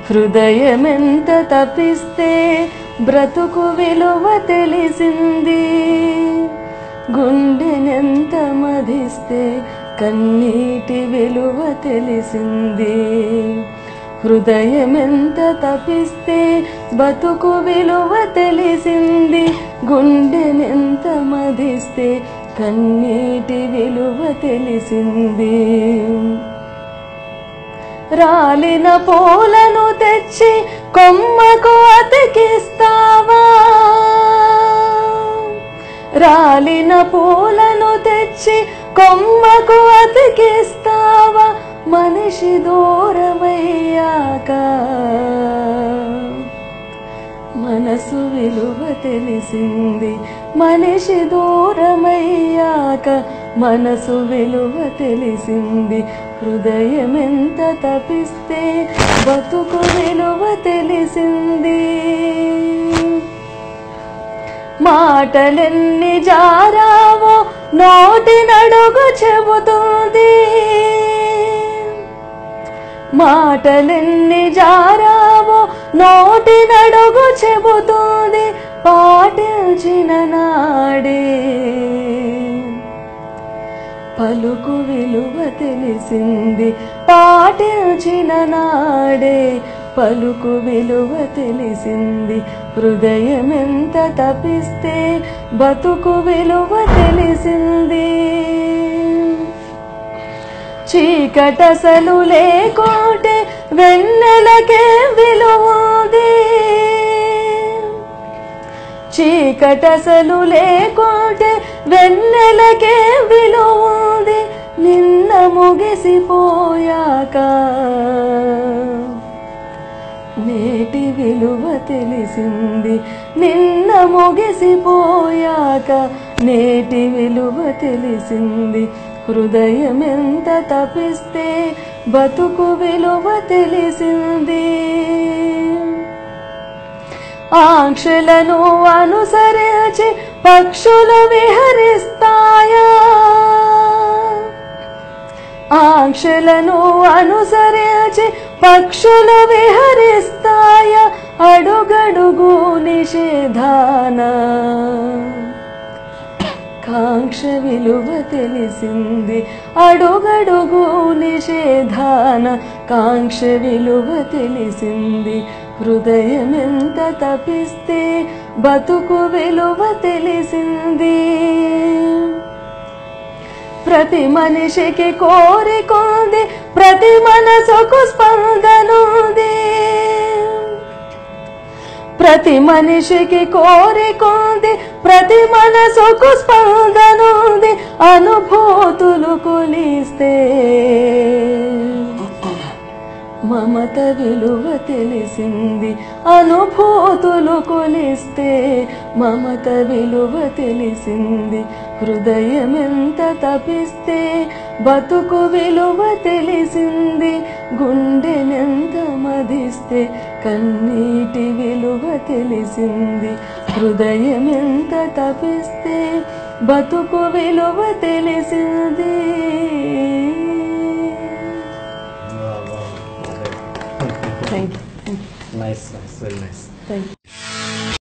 హృదయమెంత తపిస్తే బ్రతుకు విలువ తెలిసింది, గుండెనెంత మధిస్తే కన్నీటి విలువ తెలిసింది. హృదయమెంత తపిస్తే బతుకు విలువ తెలిసింది, గుండెనెంత మధిస్తే కన్నీటి విలువ తెలిసింది. రాలిన పూలను తెచ్చి కొమ్మకు అతికిస్తావా, రాలిన పూలను తెచ్చి కొమ్మకు అతికిస్తావా, మనిషి దూరమయ్యాక మనసు విలువ తెలిసింది. మనిషి దూరమయ్యాక మనసు విలువ తెలిసింది. హృదయమెంత తపిస్తే బతుకు విలువ తెలిసింది. మాటలెన్ని జారావో నోటి నడుగు చెబుతుంది, మాటలెన్ని జారావో నోటి నడుగు చెబుతుంది. పాటించిన నాడే పలుకు విలువ తెలిసింది, పాటించిన నాడే పలుకు విలువ తెలిసింది. హృదయమెంత తపిస్తే బతుకు విలువ తెలిసింది. చీకటసలు లేకుంటే వెన్నెలకే విలువది, చీకటసలు లేకుంటే వెన్నెలకే విలువది. నిన్న ముగిసిపోయాక నేటి విలువ తెలిసింది, నిన్న ముగిసిపోయాక నేటి విలువ తెలిసింది. హృదయమెంత తపిస్తే బతుకు విలువ తెలిసింది. ఆంక్షలను అనుసరించి పక్షులు విహరిస్తాయా, ఆంక్షలను అనుసరించి పక్షులు విహరిస్తాయా, అడుగడుగు నిషేధాన కాంక్ష విలువ తెలిసింది. అడుగడుగు నిషేధాన కాంక్ష విలువ తెలిసింది. హృదయమెంత తపిస్తే బతుకు విలువ తెలిసింది. ప్రతి మనిషికి కోరికుంది, ప్రతి మనసుకు స్పందనుంది, ప్రతి మనిషికి కోరికుంది, ప్రతి మనసుకు స్పందనుంది. అనుభూతులు కొలిస్తే మమత విలువ తెలిసింది. అనుభూతులు కొలిస్తే మమత విలువ తెలిసింది. హృదయమెంత తపిస్తే బతుకు విలువ తెలిసింది, గుండెనెంత మధిస్తే కన్నీటి విలువ తెలిసింది. హృదయమెంత తపిస్తే బతుకు విలువ తెలిసింది. Thank you. Nice, very nice. Thank you.